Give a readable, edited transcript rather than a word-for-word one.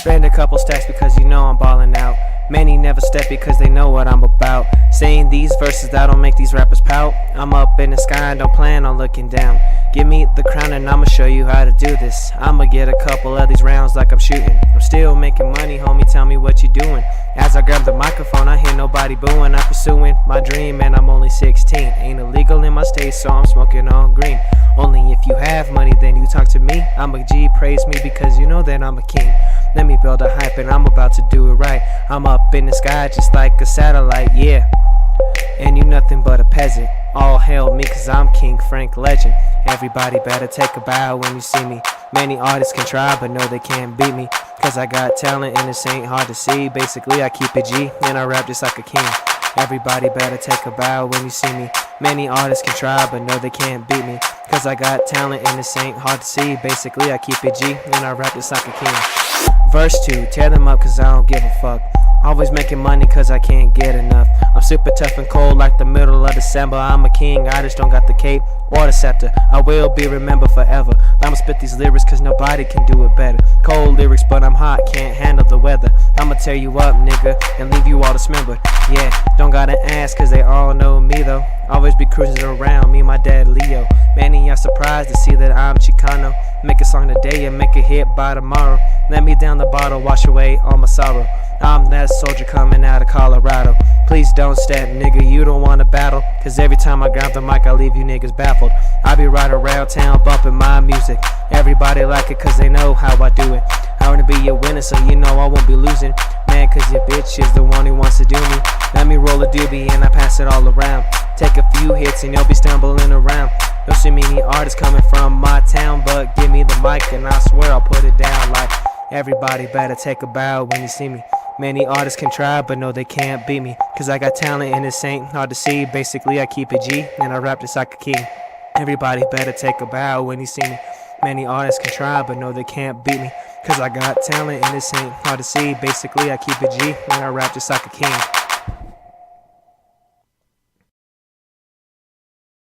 Spend a couple stacks because you know I'm ballin' out. Many never step because they know what I'm about. Saying these verses that don't make these rappers pout. I'm up in the sky and don't plan on looking down. Give me the crown and I'ma show you how to do this. I'ma get a couple of these rounds like I'm shooting. I'm still making money, homie, tell me what you doing. As I grab the microphone, I hear nobody booing. I'm pursuing my dream and I'm only 16. Ain't illegal in my state, so I'm smoking on green. Only if you have money, then you talk to me. I'm a G, praise me because you know that I'm a king. Let me build a hype and I'm about to do it right. I'm up in the sky just like a satellite, yeah. And you nothing but a peasant. All hail me cause I'm King Frank Legend. Everybody better take a bow when you see me. Many artists can try but no they can't beat me. Cause I got talent and this ain't hard to see. Basically I keep it G and I rap just like a king. Everybody better take a bow when you see me. Many artists can try but no they can't beat me. Cause I got talent and this ain't hard to see. Basically I keep it G and I rap just like a king. Verse 2, tear them up cause I don't give a fuck. Always making money cause I can't get enough. I'm super tough and cold like the middle of December. I'm a king, I just don't got the cape or the scepter. I will be remembered forever. I'ma spit these lyrics cause nobody can do it better. Cold lyrics but I'm hot, can't handle the weather. I'ma tear you up nigga and leave you all dismembered. Yeah, don't gotta ask cause they all know me though. Always be cruising around, me and my dad Leo. Many are surprised to see that I'm Chicano. Make a song today and make a hit by tomorrow. Let me down the bottle, wash away all my sorrow. I'm that soldier coming out of Colorado. Please don't step, nigga, you don't wanna battle. Cause every time I grab the mic, I leave you niggas baffled. I be right around town bumping my music. Everybody like it cause they know how I do it. I wanna be a winner so you know I won't be losing. Man, cause your bitch is the one who wants to do me. Let me roll a doobie and I pass it all around. Take a few hits and you'll be stumbling around. Don't see many artists coming from my town, but give me the mic and I swear I'll put it down like everybody better take a bow when you see me. Many artists can try, but no they can't beat me. Cause I got talent and this ain't hard to see. Basically I keep it G and I rap just like a king. Everybody better take a bow when you see me. Many artists can try, but no they can't beat me. Cause I got talent and this ain't hard to see. Basically I keep it G and I rap just like a king.